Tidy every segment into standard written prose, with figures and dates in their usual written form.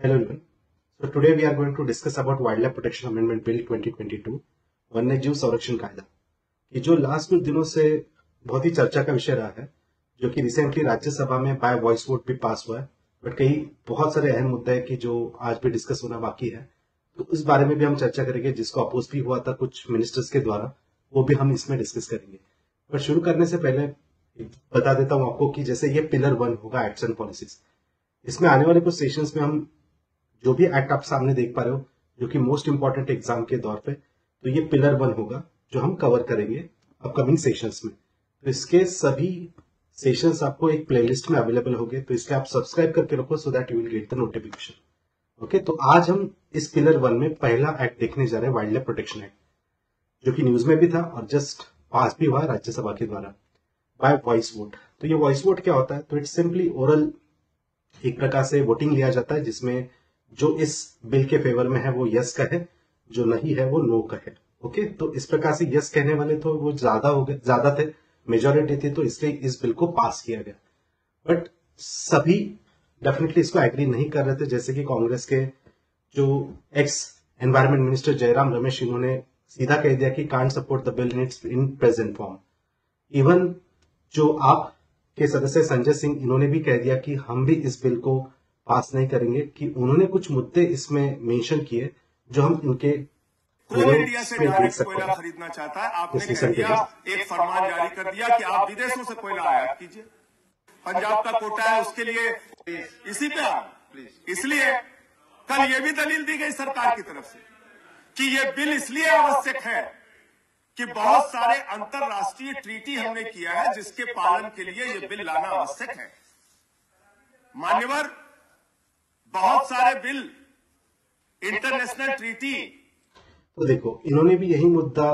Hello everyone. So today we are going to discuss about Wildlife Protection Amendment Bill 2022, वन्यजीव संरक्षण कायदा, कि जो लास्ट कुछ दिनों से बहुत ही चर्चा का विषय रहा है, जो कि रिसेंटली राज्यसभा में बाय वॉइस वोट भी पास हुआ है, बट कई बहुत सारे अहम मुद्दे हैं कि जो आज भी डिस्कस होना बाकी है, तो उस बारे में भी हम चर्चा करेंगे, जिसको अपोज भी हुआ था कुछ मिनिस्टर्स के द्वारा, वो भी हम इसमें डिस्कस करेंगे। पर शुरू करने से पहले बता देता हूं आपको कि जैसे ये पिलर 1 होगा एक्ट्स एंड पॉलिसीज, इसमें आने वाले कुछ सेशंस में हम जो भी एक्ट आप सामने देख पा रहे हो, जो कि मोस्ट इंपॉर्टेंट एग्जाम के दौर पे, तो ये पिलर 1 होगा जो हम कवर करेंगे अपकमिंग सेशंस में। तो इसके सभी सेशंस आपको एक प्लेलिस्ट में अवेलेबल होंगे, तो इसके आप सब्सक्राइब करके रखो so that you will get the notification. Okay, तो आज हम इस पिलर 1 में पहला एक्ट देखने जा रहे हैं, वाइल्ड लाइफ प्रोटेक्शन एक्ट, जो कि न्यूज में भी था और जस्ट पास भी हुआ राज्यसभा के द्वारा बाय वॉइस वोट। तो ये वॉइस वोट क्या होता है? तो इट्स सिंपली ओरल, एक प्रकार से वोटिंग लिया जाता है, जिसमें जो इस बिल के फेवर में है वो यस कहे, जो नहीं है वो नो कहे। ओके, तो इस प्रकार से यस कहने वाले तो वो ज्यादा थे, मेजोरिटी थी, तो इसलिए इस बिल को पास किया गया। बट सभी डेफिनेटली इसको एग्री नहीं कर रहे थे, जैसे कि कांग्रेस के जो x environment minister Jairam Ramesh, इन्होंने सीधा कह दिया कि can't support the bill in present form. Even जो आप के सदस्य संजय सिंह, इन्होंने भी कह दिया कि हम भी इस बिल को पास नहीं करेंगे, कि उन्होंने कुछ मुद्दे इसमें मेंशन किए जो हम इनके कोल इंडिया से डायरेक्ट कोयला खरीदना चाहता है। आपने कह दिया, एक फरमान जारी कर दिया कि आप विदेशों से कोयला आयात कीजिए। पंजाब का कोटा है, उसके लिए इसी पे प्लीज। इसलिए कल ये भी दलील दी गई सरकार की तरफ से कि ये बिल इसलिए आवश्यक है कि बहुत सारे अंतरराष्ट्रीय ट्रीटी हमने किया है, जिसके पालन के लिए ये बिल लाना आवश्यक है। मान्यवर, बहुत सारे बिल इंटरनेशनल ट्रीटी। तो देखो, इन्होंने भी यही मुद्दा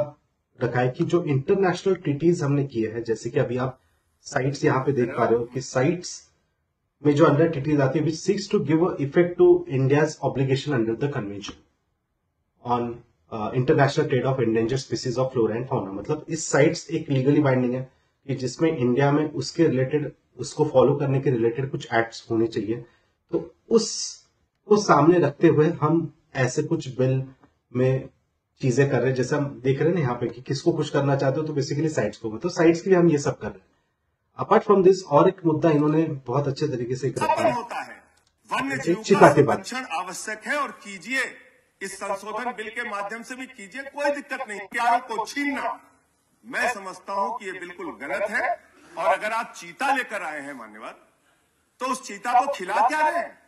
रखा है कि जो इंटरनेशनल ट्रीटीज हमने किए हैं, जैसे कि अभी आप साइट्स यहाँ पे देख पा रहे हो कि साइट्स में जो अंडर ट्रीटीज आती है, which seeks to give effect to India's obligation under the convention on international trade of endangered species of flora and fauna. मतलब इस साइट्स एक लीगली बाइंडिंग है कि जिसमें इंडिया में उसके रिलेटेड, उसको फॉलो करने के रिलेटेड कुछ एक्ट्स होने चाहिए। तो उसको सामने रखते हुए हम ऐसे कुछ बिल में चीजें कर रहे हैं, जैसे हम देख रहे हैं ना यहाँ पे कि किसको खुश करना चाहते हो, तो बेसिकली साइट्स को, तो साइट्स के लिए हम ये सब कर रहे हैं। अपार्ट फ्रॉम दिस, और एक मुद्दा इन्होंने बहुत अच्छे तरीके से रखा है, वन्य जीव का संरक्षण आवश्यक है और कीजिए, इस संशोधन बिल के माध्यम से भी कीजिए, कोई दिक्कत नहीं। प्यारों को छीनना, मैं समझता हूं कि ये बिल्कुल गलत है। और अगर आप चीता लेकर आए हैं मान्यवर, तो उस चीता को खिला क्या रहे हैं?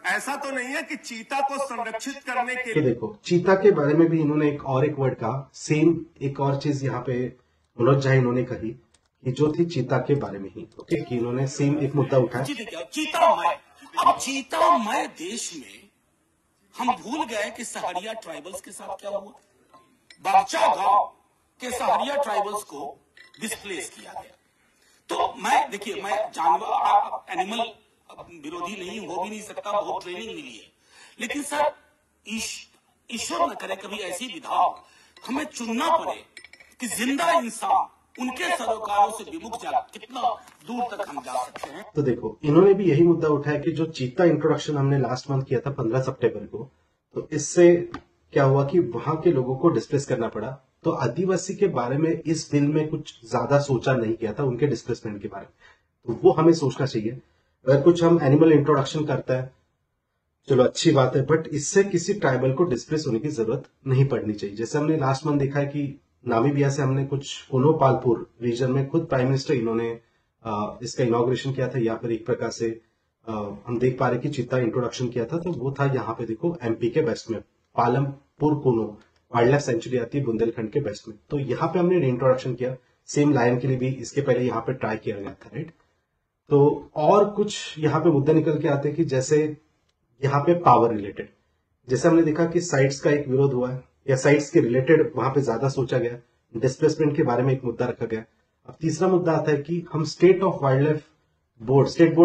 ऐसा तो नहीं है कि चीता को संरक्षित करने के लिए। देखो, चीता के बारे में भी इन्होंने एक वर्ड कहा, सेम एक और चीज यहाँ पे मनोज झा इन्होंने कही कि जो थी चीता के बारे में ही। ओके, कि इन्होंने सेम एक मुद्दा उठाया, चीतामय। अब चीतामय देश में हम भूल गए कि सहरिया ट्राइबल्स के साथ क्या हुआ। बगचा गांव के सहरिया ट्राइबल्स को डिस्प्लेस किया गया। तो देखिए, मैं जानवर एनिमल विरोधी नहीं, हो भी नहीं सकता, बहुत ट्रेनिंग मिली है, लेकिन सर ईश्वर न करे कभी ऐसी विधा हो, हमें चुनना पड़े कि जिंदा इंसान उनके सरोकारों से विमुख जा कितना दूर तक हम जा सकते हैं। तो देखो, इन्होंने भी यही मुद्दा उठाया कि जो चीता इंट्रोडक्शन हमने लास्ट मंथ किया था 15 सितंबर को, तो इससे क्या हुआ कि वहां के लोगों को डिस्प्लेस करना पड़ा। तो आदिवासी के बारे में इस बिल में कुछ ज्यादा सोचा नहीं गया था, उनके डिस्प्लेसमेंट के बारे में, तो वो हमें सोचना चाहिए। अगर कुछ हम एनिमल इंट्रोडक्शन करता है, चलो अच्छी बात है, बट इससे किसी ट्राइबल को डिस्प्लेस होने की जरूरत नहीं पड़नी चाहिए। जैसे हमने लास्ट मंथ देखा है कि नामीबिया से हमने कुछ कोनोपालपुर रीजन में खुद प्राइम मिनिस्टर इन्होंने इसका इनॉग्रेशन किया था, या फिर एक प्रकार से हम देख पा रहे कि चीता इंट्रोडक्शन किया था, तो वो था यहाँ पे देखो एमपी के वेस्ट में पालमपुर कोनो वाइल्ड लाइफ सेंचुरी आती है बुंदेलखंड के वेस्ट में, तो यहाँ पे हमने इंट्रोडक्शन किया। सेम लायन के लिए भी इसके पहले यहाँ पे ट्राई किया गया था, राइट। तो और कुछ यहाँ पे मुद्दे निकल के आते हैं कि जैसे यहाँ पे पावर रिलेटेड, जैसे हमने देखा कि साइट्स का एक विरोध हुआ है, या साइट्स के रिलेटेड वहां पे ज्यादा सोचा गया, डिस्प्लेसमेंट के बारे में एक मुद्दा रखा गया। अब तीसरा मुद्दा आता है कि हम state board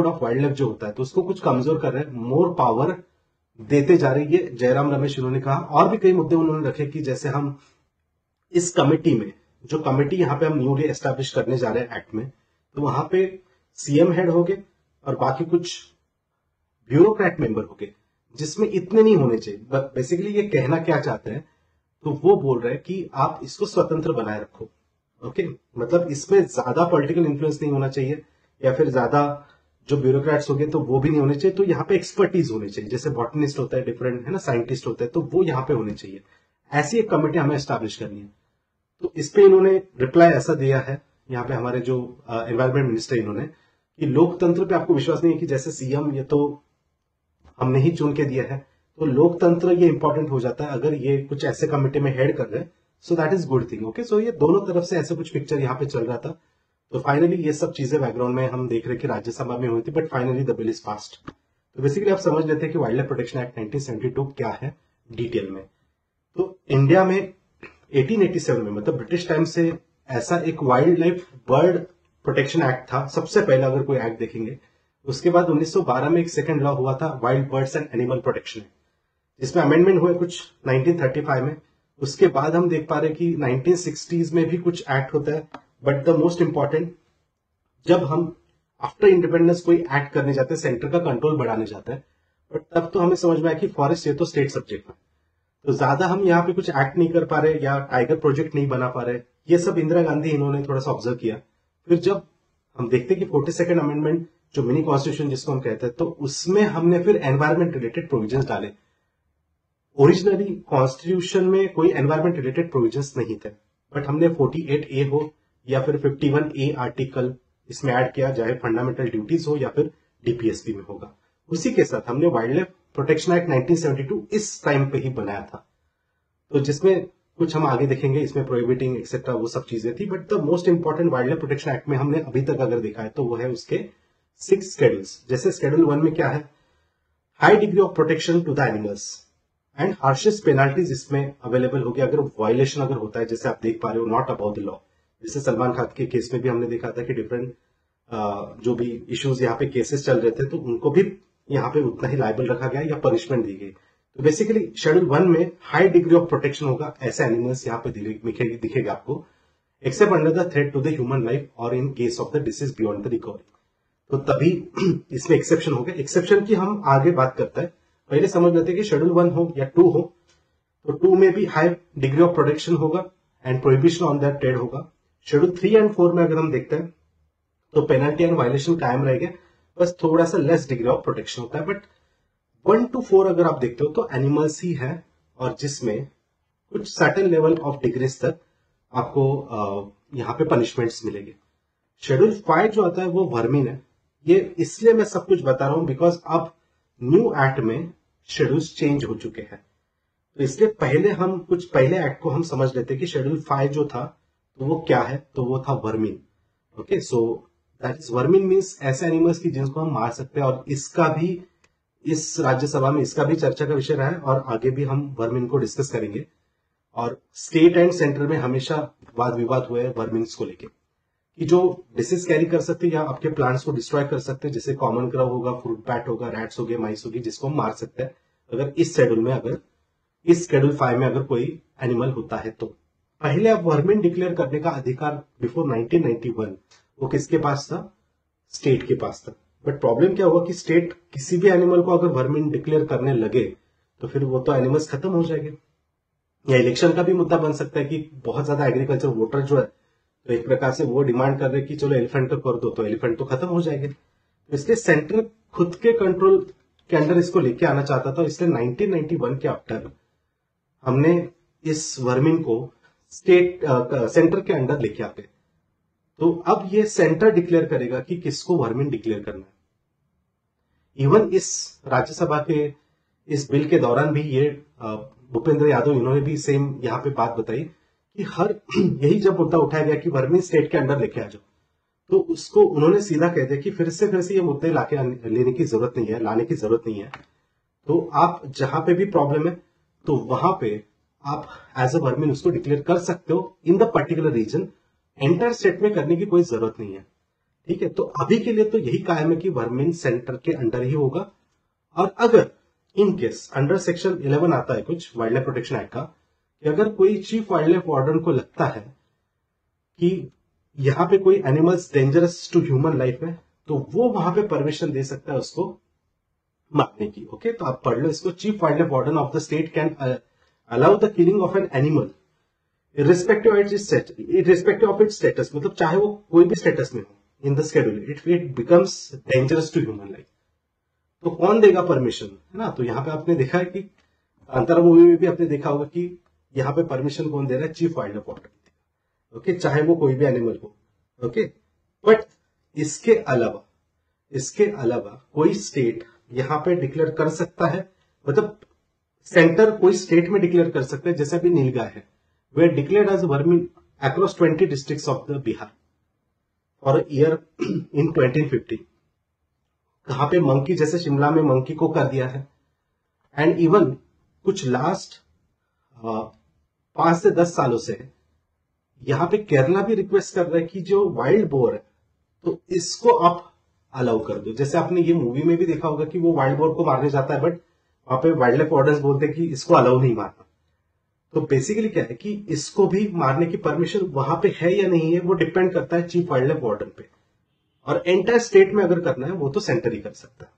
of wild life जो होता है, तो उसको कुछ कमजोर कर रहे हैं, मोर पावर देते जा रही है। जयराम रमेश इन्होंने कहा, और भी कई मुद्दे उन्होंने रखे कि जैसे हम इस कमेटी में, जो कमेटी यहाँ पे हम न्यूली एस्टैब्लिश करने जा रहे हैं एक्ट में, तो वहां पे सीएम हेड हो गए और बाकी कुछ ब्यूरोक्रेट मेंबर हो गए। जिसमें इतने नहीं होने चाहिए। बेसिकली ये कहना क्या चाहते हैं, तो वो बोल रहे हैं कि आप इसको स्वतंत्र बनाए रखो। ओके, मतलब इसमें ज्यादा पॉलिटिकल इन्फ्लुएंस नहीं होना चाहिए, या फिर ज्यादा जो ब्यूरोक्रेट्स हो गए तो वो भी नहीं होने चाहिए। तो यहाँ पे एक्सपर्टीज होनी चाहिए, जैसे बॉटनिस्ट होता है डिफरेंट, है ना, साइंटिस्ट होता है, तो वो यहाँ पे होने चाहिए। ऐसी एक कमेटी हमें एस्टैब्लिश करनी है। तो इस पे इन्होंने रिप्लाई ऐसा दिया है यहाँ पे हमारे जो एनवायरमेंट मिनिस्टर इन्होंने, कि लोकतंत्र पे आपको विश्वास नहीं है कि जैसे सीएम ये तो हमने ही चुन के दिया है, तो लोकतंत्र ये इंपॉर्टेंट हो जाता है अगर ये कुछ ऐसे कमेटी में हेड कर रहे हैं। So that is good thing. Okay, so ये दोनों तरफ से ऐसे कुछ पिक्चर यहाँ पे चल रहा था। तो फाइनली ये सब चीजें बैकग्राउंड में हम देख रहे कि राज्यसभा में हुई थी, but finally the bill is passed. तो बेसिकली आप समझ लेते हैं कि वाइल्ड लाइफ प्रोटेक्शन एक्ट 1972 क्या है डिटेल में। तो इंडिया में 1887 में, मतलब ब्रिटिश टाइम से ऐसा एक wild life bird protection act था सबसे पहले, अगर कोई एक्ट देखेंगे। उसके बाद 1912 में एक सेकंड लॉ हुआ था, wild birds and animal protection, जिसमें अमेंडमेंट हुए कुछ 1935 में। उसके बाद हम देख पा रहे हैं कि 1960s में भी कुछ एक्ट होता है, बट द मोस्ट इंपॉर्टेंट, जब हम आफ्टर इंडिपेंडेंस कोई एक्ट करने जाते हैं, सेंटर का कंट्रोल बढ़ाने जाता है, बट तब तो हमें समझ में आया कि फॉरेस्ट ये तो स्टेट सब्जेक्ट है, तो ज्यादा हम यहाँ पे कुछ एक्ट नहीं कर पा रहे या टाइगर प्रोजेक्ट नहीं बना पा रहे। ये सब इंदिरा गांधी इन्होंने थोड़ा सा ऑब्जर्व किया। फिर जब हम देखते कि 42nd अमेंडमेंट जो मिनी कॉन्स्टिट्यूशन जिसको हम कहते हैं, तो उसमें हमने फिर एनवायरमेंट रिलेटेड प्रोविजंस डाले। ओरिजिनली कॉन्स्टिट्यूशन में कोई एनवायरमेंट रिलेटेड प्रोविजंस नहीं थे, बट हमने 48A हो या फिर 51A आर्टिकल इसमें ऐड किया, चाहे फंडामेंटल ड्यूटीज हो या फिर डीपीएसपी में होगा। उसी के साथ हमने वाइल्ड लाइफ प्रोटेक्शन एक्ट 1972 इस टाइम पे ही बनाया था, तो जिसमें कुछ हम आगे देखेंगे, इसमें प्रोहिबिटिंग एक्सेट्रा वो सब चीजें थी। But the most important wild life protection act में हमने अभी तक अगर देखा है तो वो है उसके 6 स्केड्यूल्स। जैसे शेड्यूल 1 में क्या है, high degree of protection to the animals and harshest penalties इसमें अवेलेबल होगी अगर वायलेशन अगर होता है, जैसे आप देख पा रहे हो, नॉट अबाउट द लॉ। जैसे सलमान खान के केस में भी हमने देखा था कि डिफरेंट जो भी इश्यूज यहाँ पे केसेस चल रहे थे, तो उनको भी यहाँ पे उतना ही लायबल रखा गया या पनिशमेंट दी गई। तो बेसिकली शेड्यूल 1 में हाई डिग्री ऑफ प्रोटेक्शन होगा, ऐसे एनिमल्स यहाँ पे दिखेगा आपको, except under the threat to the human life और in case of the disease beyond the recovery. तो तभी इसमें एक्सेप्शन हो गया। एक्सेप्शन की हम आगे बात करते हैं, पहले समझ लेते हैं कि शेड्यूल 1 हो या 2 हो, तो 2 में भी हाई डिग्री ऑफ प्रोटेक्शन होगा and prohibition on that trade होगा। शेड्यूल 3 एंड 4 में अगर हम देखते हैं तो पेनल्टी एंड वायलेशन कायम रहेगा, बस थोड़ा सा लेस डिग्री ऑफ प्रोटेक्शन होता है। बट 1 to 4 अगर आप देखते हो तो एनिमल्स ही है, और जिसमें कुछ सर्टेन लेवल ऑफ डिग्रीज तक आपको यहाँ पे पनिशमेंट्स मिलेंगे। शेड्यूल 5 जो आता है वो वर्मिन है। ये इसलिए मैं सब कुछ बता रहा हूं बिकॉज अब न्यू एक्ट में शेड्यूल्स चेंज हो चुके हैं, तो इसलिए पहले हम कुछ पहले एक्ट को हम समझ लेते हैं कि शेड्यूल 5 जो था तो वो क्या है, तो वो था vermin. Okay, so that is vermin means ऐसे एनिमल्स की जिनको हम मार सकते हैं, और इसका भी इस राज्यसभा में इसका भी चर्चा का विषय रहा है, और आगे भी हम वर्मिन को डिस्कस करेंगे। और स्टेट एंड सेंटर में हमेशा वाद विवाद हुए हैं वर्मिन्स को लेके, कि जो डिसीज कैरी कर सकते हैं या आपके प्लांट्स को डिस्ट्रॉय कर सकते हैं, जैसे कॉमन क्रॉप होगा, फ्रूट बैट होगा, रैट्स हो गए, माइस होगी, जिसको हम मार सकते हैं अगर इस शेड्यूल में, अगर इस शेड्यूल 5 में अगर कोई एनिमल होता है तो। पहले अब वर्मिन डिक्लेयर करने का अधिकार बिफोर 1991 वो किसके पास था, स्टेट के पास था। बट प्रॉब्लम क्या हुआ कि स्टेट किसी भी एनिमल को अगर वर्मिन डिक्लेयर करने लगे तो फिर वो तो एनिमल्स खत्म हो जाएंगे, या इलेक्शन का भी मुद्दा बन सकता है कि बहुत ज्यादा एग्रीकल्चर वोटर जो है, तो एक प्रकार से वो डिमांड कर रहे कि चलो एलिफेंट को कर दो, तो एलिफेंट तो खत्म हो जाएंगे। तो इसलिए सेंटर खुद के कंट्रोल के अंडर इसको लेके आना चाहता था, इसलिए 1991 के आफ्टर हमने इस वर्मिन को स्टेट सेंटर के अंडर लेके आते। तो अब ये सेंटर डिक्लेयर करेगा कि किसको वर्मिन डिक्लेयर करना है। इवन इस राज्यसभा के इस बिल के दौरान भी ये भूपेंद्र यादव इन्होंने भी सेम यहाँ पे बात बताई कि हर यही जब मुद्दा उठाया गया कि वर्मिन स्टेट के अंडर लेके आ जाओ, तो उसको उन्होंने सीधा कह दिया कि फिर से ये मुद्दे लेने की जरूरत नहीं है, लाने की जरूरत नहीं है। तो आप जहां पे भी प्रॉब्लम है तो वहां पे आप एज अ वर्मिन उसको डिक्लेयर कर सकते हो in the particular region, entire state में करने की कोई जरूरत नहीं है। ठीक है, तो अभी के लिए तो यही कायम है कि वर्मिन सेंटर के अंडर ही होगा। और अगर इन केस अंडर सेक्शन 11 आता है कुछ वाइल्ड लाइफ प्रोटेक्शन एक्ट का, कि अगर कोई चीफ वाइल्ड लाइफ वार्डन को लगता है कि यहां पे कोई animals dangerous to human life है, तो वो वहां पे परमिशन दे सकता है उसको मारने की। ओके, तो आप पढ़ लो इसको। Chief wildlife warden of the state can allow the killing of an animal irrespective of its status, मतलब चाहे वो कोई भी स्टेटस में हो in the schedule, it becomes dangerous to human life. तो कौन देगा परमिशन, है ना। तो यहाँ पे आपने देखा है कि कांतारा मूवी में भी आपने देखा होगा कि यहाँ पे परमिशन कौन दे रहा है, chief wildlife warden. Okay, चाहे वो कोई भी एनिमल हो। ओके, बट इसके अलावा कोई स्टेट यहाँ पे डिक्लेयर कर सकता है, मतलब सेंटर कोई स्टेट में डिक्लेयर कर सकता है, जैसे अभी नीलगाय है, were declared as vermin across 20 districts of the Bihar for a year in 2050। कहां पे मंकी, जैसे शिमला में मंकी को कर दिया है। एंड इवन कुछ लास्ट 5 से 10 सालों से यहां पे केरला भी रिक्वेस्ट कर रहा है कि जो वाइल्ड बोर है तो इसको आप अलाउ कर दो। जैसे आपने ये मूवी में भी देखा होगा कि वो वाइल्ड बोर को मारने जाता है, बट वहां पे वाइल्ड लाइफ वार्डन्स बोलते हैं कि इसको अलाउ नहीं मारना। तो बेसिकली क्या है कि इसको भी मारने की परमिशन वहां पे है या नहीं है, वो डिपेंड करता है चीफ वाइल्ड लाइफ वार्डन पे। और एंटायर स्टेट में अगर करना है वो तो सेंटर ही कर सकता है।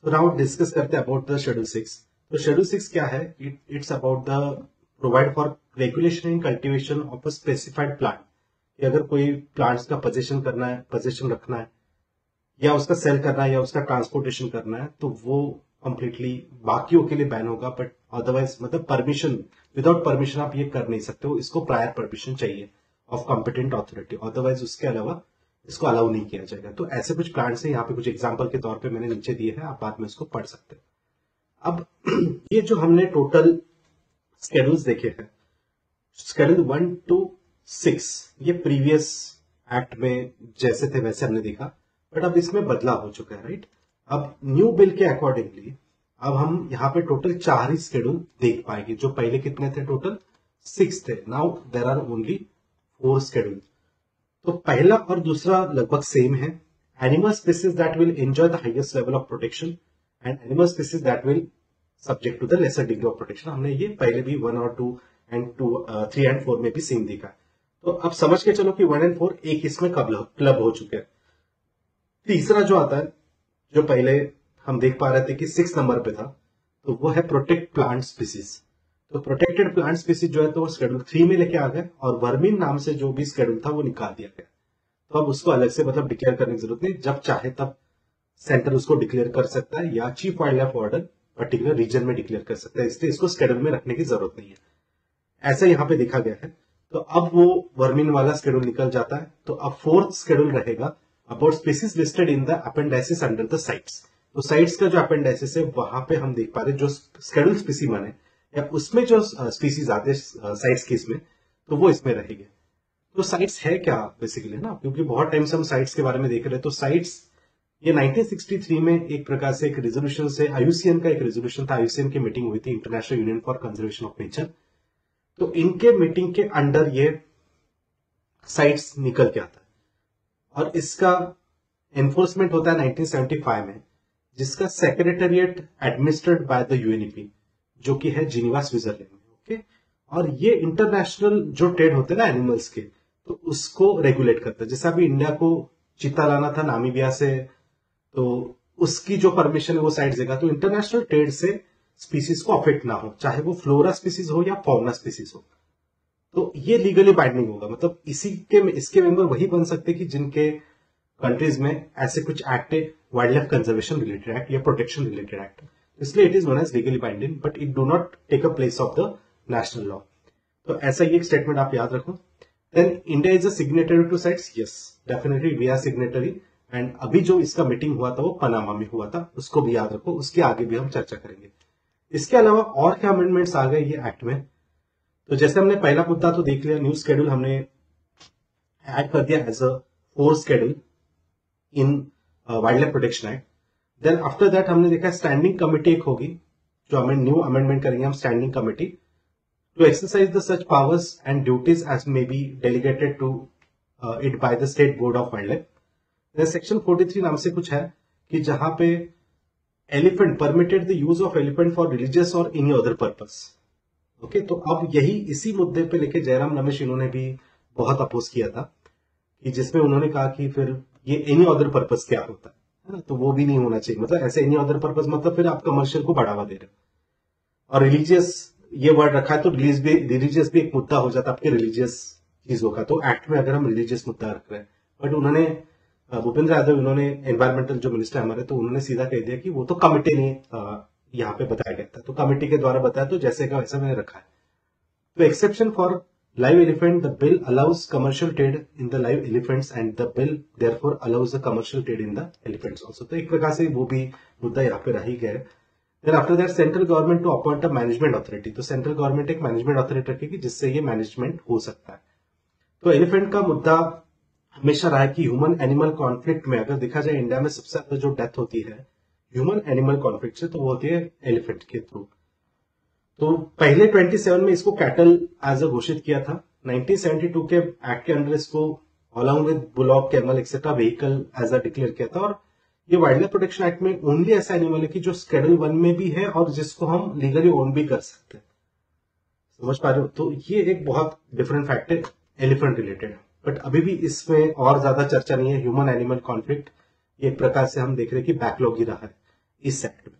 तो नाउ डिस्कस करते हैं अबाउट द शेड्यूल 6। तो शेड्यूल 6 क्या है, it's about the provide for regulation and cultivation of a specified plant. कि अगर कोई प्लांट्स का पोजीशन करना है, पोजीशन रखना है, या उसका सेल करना है, या उसका ट्रांसपोर्टेशन करना है, तो वो कंप्लीटली बाकियों के लिए बैन होगा। बट अदरवाइज मतलब परमिशन, विदाउट परमिशन आप ये कर नहीं सकते हो, इसको प्रायर परमिशन चाहिए ऑफ कॉम्पिटेंट अथॉरिटी, अदरवाइज उसके अलावा इसको अलाउ नहीं किया जाएगा। तो ऐसे कुछ प्लांट्स हैं, यहाँ पे कुछ एग्जांपल के तौर पे मैंने नीचे दिए हैं, आप बाद में इसको पढ़ सकते हैं। अब ये जो हमने टोटल स्केड्यूल्स देखे हैं, शेड्यूल 1 to 6, ये प्रीवियस एक्ट में जैसे थे वैसे हमने देखा, बट अब इसमें बदलाव हो चुका है, राइट। अब न्यू बिल के अकॉर्डिंगली अब हम यहाँ पे टोटल 4 ही शेड्यूल देख पाएंगे। जो पहले कितने थे, टोटल 6 थे। Now there are only 4 schedule. तो पहला और दूसरा लगभग सेम है। Animal species that will enjoy the highest level of protection and animal species that will subject to the lesser degree of protection. हमने ये पहले भी 1 और 2 एंड 3 एंड 4 में भी सेम देखा। तो अब समझ के चलो कि 1 एंड 4 एक इसमें क्लब हो चुके हैं। तीसरा जो आता है, जो पहले हम देख पा रहे थे कि 6 नंबर पे था, तो वो है प्रोटेक्ट प्लांट स्पीसीज। तो प्रोटेक्टेड प्लांट स्पीसीज जो है तो वो शेड्यूल 3 में लेके आ गए, और वर्मिन नाम से जो भी शेड्यूल था वो निकाल दिया गया। तो अब उसको अलग से मतलब डिक्लेयर करने की जरूरत नहीं, जब चाहे तब सेंटर उसको डिक्लेयर कर सकता है, या chief wildlife warden particular region में डिक्लेयर कर सकता है, इसलिए इसको शेड्यूल में रखने की जरूरत नहीं है। ऐसा यहाँ पे देखा गया है। तो अब वो वर्मिन वाला शेड्यूल निकल जाता है। तो अब 4th शेड्यूल रहेगा about species listed in the appendices under the CITES. तो साइट्स का जो अपेंडाइसिस है वहां पे हम देख पा रहे जो शेड्यूल स्पीसीमन है, या उसमें जो स्पीसीज आते हैं साइट्स के इसमें, तो वो इसमें रहेंगे। तो साइट्स है क्या बेसिकली ना, क्योंकि बहुत टाइम से हम साइट्स के बारे में देख रहे हैं। तो साइट्स ये 1963 में एक प्रकार से एक रेजोल्यूशन से, आईयूसीएन का एक रेजोल्यूशन था, आईयूसीएन की मीटिंग हुई थी, international union for conservation of nature. तो इनके मीटिंग के अंडर ये साइट्स निकल के आता है, और इसका एनफोर्समेंट होता है 1975 में, जिसका secretariat administered by the UNEP, जो कि है जिनीवा स्विट्जरलैंड में। ओके, और ये इंटरनेशनल जो ट्रेड होते हैं ना एनिमल्स के, तो उसको रेगुलेट करता है। जैसे अभी इंडिया को चीता लाना था नामीबिया से, तो उसकी जो परमिशन है वो साइड देगा। तो इंटरनेशनल ट्रेड से स्पीसीज को अफेक्ट ना हो, चाहे वो फ्लोरा स्पीसीज हो या फौना स्पीसीज हो, तो ये लीगली बाइंडिंग होगा। मतलब इसके मेंबर वही बन सकते कि जिनके कंट्रीज में ऐसे कुछ एक्ट है, wildlife conservation related act या प्रोटेक्शन रिलेटेड एक्ट, इसलिए it is known as legally binding, but it do not take a place of the national law. तो ऐसा ही एक स्टेटमेंट आप याद रखो। Then India is a signatory to CITES, yes definitely we are signatory. And अभी जो इसका मीटिंग हुआ था वो पनामा में हुआ था, उसको भी याद रखो, उसके आगे भी हम चर्चा करेंगे। इसके अलावा और क्या अमेंडमेंट्स आ गए ये एक्ट में, तो जैसे हमने पहला मुद्दा तो देख लिया, न्यू शेड्यूल हमने ऐड कर दिया as a 4th schedule in wildlife protection act. Then after that हमने देखा स्टैंडिंग कमेटी एक होगी, जो हमें न्यू अमेंडमेंट करेंगे हम, standing committee to exercise the such powers and duties as may be delegated to it by the state board of wildlife. Section 43 नाम से कुछ है कि जहां पे elephant permitted the use of elephant for religious और any other purpose. Okay, तो अब यही इसी मुद्दे पे लेके जयराम रमेश इन्होंने भी बहुत अपोज किया था, कि जिसमें उन्होंने कहा कि फिर ये एनी अदर पर्पस क्या होता है ना, तो वो भी नहीं होना चाहिए। मतलब ऐसे एनी अदर पर्पज, मतलब फिर आप कमर्शियल को बढ़ावा दे रहे हो। और रिलीजियस ये वर्ड रखा है तो रिलीजियस भी एक मुद्दा हो जाता है आपके रिलीजियस चीजों का। तो एक्ट में अगर हम रिलीजियस मुद्दा रख रहे हैं, बट उन्होंने भूपेंद्र यादव, उन्होंने एनवायरमेंटल जो मिनिस्टर हमारे, तो उन्होंने सीधा कह दिया कि वो तो कमिटी ने यहाँ पे बताया गया था, तो कमिटी के द्वारा बताया, तो जैसे का वैसा मैंने रखा है। तो exception for live elephant, the bill allows commercial trade in the live elephants and the bill therefore allows the commercial trade in the elephants also। तो एक प्रकार से वो भी मुद्दा यहाँ पे रह ही गया है। Then after that central government to appoint a management authority, तो सेंट्रल गवर्नमेंट एक मैनेजमेंट अथॉरिटी रखेगी जिससे ये मैनेजमेंट हो सकता है। तो एलिफेंट का मुद्दा हमेशा रहा है कि ह्यूमन एनिमल कॉन्फ्लिक्ट में, अगर देखा जाए इंडिया में सबसे ज्यादा जो डेथ होती है ह्यूमन एनिमल कॉन्फ्लिक्ट से, तो वो होती है एलिफेंट के थ्रू। तो पहले 27 में इसको कैटल एज अ घोषित किया था। 1972 के एक्ट के अंडर इसको along with bullock, camel etcetera vehicle as a declare किया था। और ये वाइल्ड लाइफ प्रोटेक्शन एक्ट में ओनली ऐसा एनिमल है कि जो शेड्यूल 1 में भी है और जिसको हम लीगली ओन भी कर सकते हैं। समझ पा रहे हो? तो ये एक बहुत डिफरेंट फैक्ट है एलिफेंट रिलेटेड, बट अभी भी इसमें और ज्यादा चर्चा नहीं है। ह्यूमन एनिमल कॉन्फ्लिक्ट ये एक प्रकार से हम देख रहे हैं कि बैकलॉग ही रहा है इस एक्ट में।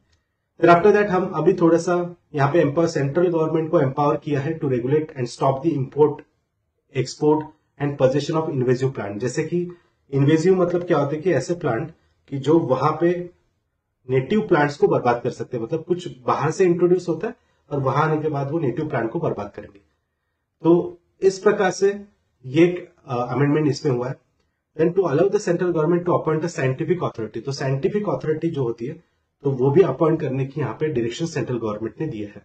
फिर आफ्टर दैट हम अभी थोड़ा सा यहाँ पे एम्पावर, सेंट्रल गवर्नमेंट को एम्पावर किया है to regulate and stop the import, export and possession of invasive plant. जैसे कि इन्वेजिव मतलब क्या होता है कि ऐसे प्लांट कि जो वहां पे नेटिव प्लांट्स को बर्बाद कर सकते हैं, मतलब कुछ बाहर से इंट्रोड्यूस होता है और वहां आने के बाद वो नेटिव प्लांट को बर्बाद करेंगे। तो इस प्रकार से ये अमेंडमेंट इसमें हुआ है। Then to allow the central government to appoint a scientific authority, तो साइंटिफिक अथॉरिटी जो होती है तो वो भी अपॉइंट करने की यहाँ पे डायरेक्शन सेंट्रल गवर्नमेंट ने दिया है।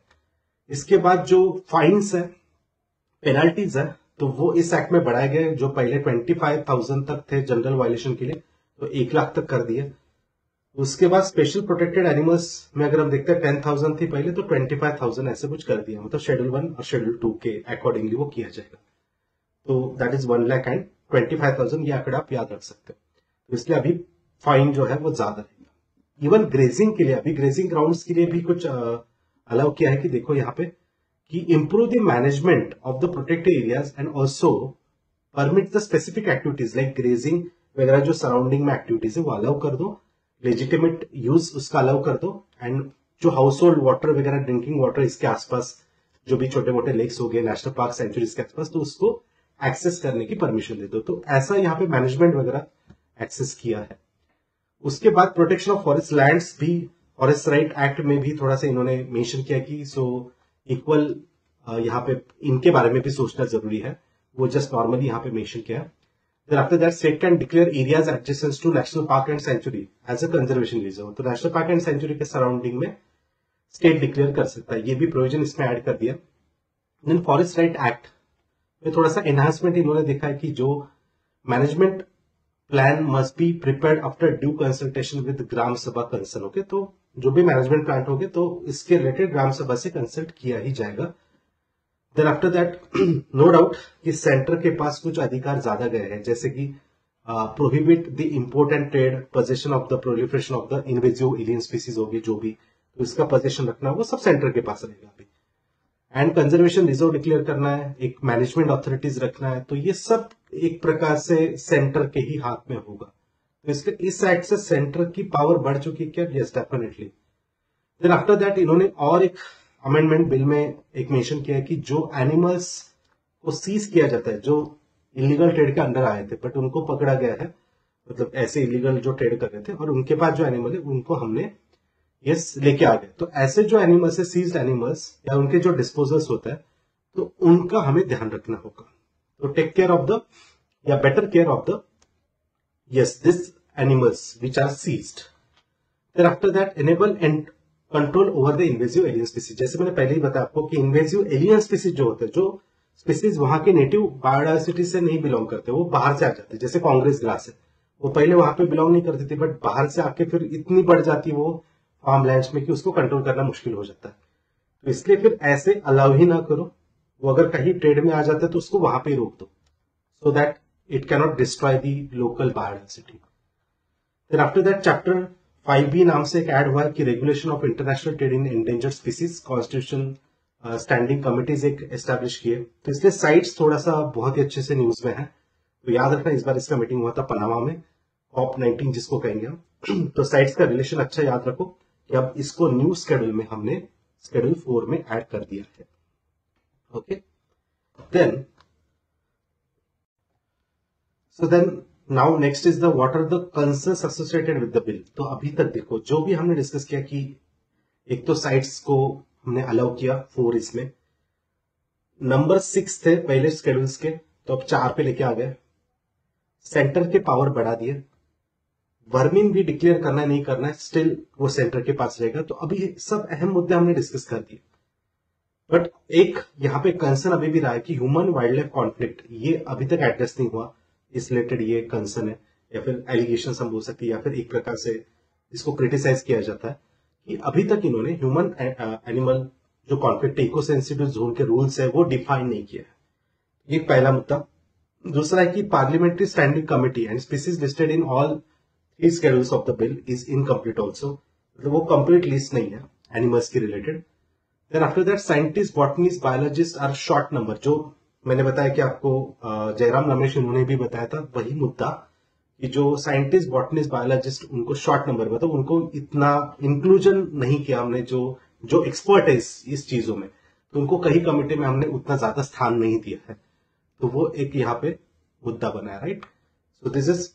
इसके बाद जो फाइन्स है, पेनाल्टीज है, तो वो इस एक्ट में बढ़ाए गए। जो पहले 25,000 तक थे जनरल वायलेशन के लिए, तो 1 लाख तक कर दिए। उसके बाद स्पेशल प्रोटेक्टेड एनिमल्स में अगर हम देखते हैं 10,000 थी पहले, तो 25,000 ऐसे कुछ कर दिया। मतलब शेड्यूल 1 और शेड्यूल 2 के अकॉर्डिंगली वो किया जाएगा। तो दैट इज 1 लाख एंड 25,000, ये आंकड़ा आप याद रख सकते हो। तो इसलिए अभी फाइन जो है वो ज्यादा रहेगा। इवन ग्रेजिंग के लिए, अभी ग्रेजिंग ग्राउंड्स के लिए भी कुछ अलाउ किया है कि देखो यहाँ पे कि improve the management of the protected areas and also permit the specific activities like grazing वगैरह, जो सराउंडिंग में एक्टिविटीज है वो अलाउ कर दो, लेजिटिमेट यूज उसका अलाउ कर दो। एंड जो हाउस होल्ड वाटर वगैरह, ड्रिंकिंग वाटर इसके आसपास जो भी छोटे मोटे लेक्स हो गए, नेशनल पार्क, सेंचुरीज के आसपास, तो उसको एक्सेस करने की परमिशन दे दो। तो ऐसा यहाँ पे मैनेजमेंट वगैरह एक्सेस किया है। उसके बाद प्रोटेक्शन ऑफ फॉरेस्ट लैंड्स भी फॉरेस्ट राइट एक्ट में भी थोड़ा सा इन्होंने मेंशन किया कि सो इक्वल यहाँ पे इनके बारे में भी सोचना जरूरी है। वो जस्ट नॉर्मली यहाँ पे मेंशन किया। Then after that state can declare areas adjacent to national park and sanctuary as a conservation reserve, तो नेशनल पार्क एंड सेंचुरी के सराउंडिंग में स्टेट डिक्लेयर कर सकता है। ये भी प्रोविजन इसमें ऐड कर दिया। देन फॉरेस्ट राइट एक्ट में थोड़ा सा एनहांसमेंट इन्होंने देखा है कि जो management plan must be prepared after due consultation with gram sabha concern. Okay, तो जो भी मैनेजमेंट प्लान होगे तो इसके रिलेटेड ग्राम सभा से कंसल्ट किया ही जाएगा। Then after that no doubt कि सेंटर के पास कुछ अधिकार ज्यादा गए हैं, जैसे कि prohibit the import and trade, possession of the proliferation of the invasive alien species होगी जो भी, तो इसका पोजेशन रखना वो सब सेंटर के पास रहेगा अभी। एंड कंजर्वेशन रिजर्व डिक्लेयर करना है, एक मैनेजमेंट अथॉरिटीज रखना है, तो ये सब एक प्रकार से सेंटर के ही हाथ में होगा। तो इसलिए इस एक्ट से सेंटर की पावर बढ़ चुकी है क्या? Yes, definitely. Then after that इन्होंने और एक अमेंडमेंट बिल में एक मेंशन किया है कि जो एनिमल्स को सीज किया जाता है, जो इलीगल ट्रेड के अंडर आए थे बट उनको पकड़ा गया है, मतलब ऐसे इलीगल जो ट्रेड कर रहे थे, और उनके पास जो एनिमल है उनको हमने यस लेके आ गए। तो ऐसे जो एनिमल्स है, सीज्ड एनिमल्स या उनके जो डिस्पोजल्स होता है, तो उनका हमें ध्यान रखना होगा। तो टेक केयर ऑफ द या better care of the yes this animals which are seized. Then after that enable and control over the invasive alien species. जैसे मैंने पहले ही बताया आपको कि इन्वेजिव एलियन स्पीसीज जो होते हैं, जो स्पीसीज वहां के नेटिव बायोडायवर्सिटी से नहीं बिलोंग करते, वो बाहर से आ जाते हैं। जैसे कांग्रेस ग्रास है, वो पहले वहां पे बिलोंग नहीं करती थी, बट बाहर से आके फिर इतनी बढ़ जाती है वो फार्म लैंड्स में कि उसको कंट्रोल करना मुश्किल हो जाता है। तो इसलिए फिर ऐसे अलाउ ही ना करो। वो अगर कहीं ट्रेड में आ जाता है तो उसको वहां पे रोक दो, so that it cannot destroy the local biodiversity. Then after that chapter 5B नाम से एक ऐड हुआ है कि regulation of international trade in endangered species, constitution standing committees एक एस्टैब्लिश किए। तो इसलिए साइट्स थोड़ा सा बहुत ही अच्छे से न्यूज में है। तो याद रखना, इस बार इसका मीटिंग हुआ था पनामा में, COP19 जिसको कहेंगे हम, तो साइट्स का रिलेशन अच्छा याद रखो कि अब इसको न्यू स्केड्यूल में हमने स्केड्यूल 4 में ऐड कर दिया है. Okay, then now next is the what are the concerns associated with the bill. तो अभी तक देखो जो भी हमने डिस्कस किया कि एक तो साइट्स को हमने अलाउ किया 4 इसमें, नंबर 6 थे पहले स्केड्यूल्स के, तो अब 4 पे लेके आ गए, सेंटर के पावर बढ़ा दिए, वर्मिंग भी डिक्लेयर करना है नहीं करना है स्टिल वो सेंटर के पास रहेगा. तो अभी सब अहम मुद्दे हमने डिस्कस कर दिए. बट एक यहाँ पे कंसर्न अभी भी रहा है कि ह्यूमन वाइल्ड लाइफ कॉन्फ्लिक्ट, ये अभी तक एड्रेस नहीं हुआ. इस रिलेटेड ये कंसर्न है या फिर एलिगेशन हम बोल सकते हैं या फिर एक प्रकार से इसको क्रिटिसाइज किया जाता है कि अभी तक इन्होंने ह्यूमन एनिमल जो कॉन्फ्लिक्ट इको सेंसिटिव जोन के रूल्स है वो डिफाइन नहीं किया है. ये पहला मुद्दा. दूसरा है कि parliamentary standing committee and species listed in all 3 schedules of the bill is incomplete also. मतलब वो कंप्लीट लिस्ट नहीं है एनिमल्स के related. Then after that scientist, botanist, biologist are short number. जो मैंने बताया कि आपको जयराम रमेश उन्होंने भी बताया था वही मुद्दा कि जो साइंटिस्ट, बॉटनिस्ट, बायोलॉजिस्ट उनको शॉर्ट नंबर, मतलब उनको इतना इंक्लूजन नहीं किया हमने. जो एक्सपर्ट है इस चीजों में, तो उनको कई कमिटी में हमने उतना ज्यादा स्थान नहीं दिया है. तो वो एक यहाँ पे मुद्दा बना है. Right, so this is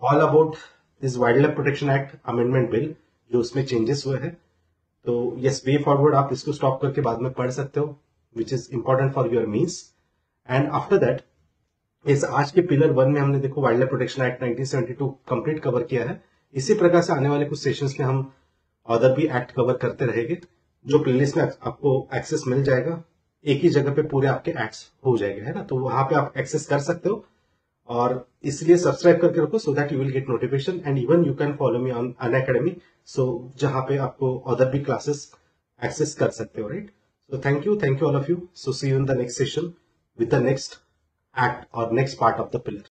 all about this wild life protection act amendment bill, जो उसमें चेंजेस हुए हैं. तो यस, वे फॉरवर्ड आप इसको स्टॉप करके बाद में पढ़ सकते हो, which is important for your means. And after that इस आज के पिलर 1 में हमने देखो wild life protection act 1972 complete cover किया है. इसी प्रकार से आने वाले कुछ सेशंस में हम अदर भी एक्ट कवर करते रहेंगे. जो प्लेलिस्ट में आपको एक्सेस मिल जाएगा, एक ही जगह पे पूरे आपके एक्ट्स हो जाएंगे, है ना. तो वहां पे आप एक्सेस कर सकते हो और इसलिए सब्सक्राइब करके रखो so that you will get notification. And even you can follow me on Unacademy, so जहां पे आपको अदर भी क्लासेस एक्सेस कर सकते हो. Right, so thank you all of you. So see you in the next session with the next act or next part of the pillar.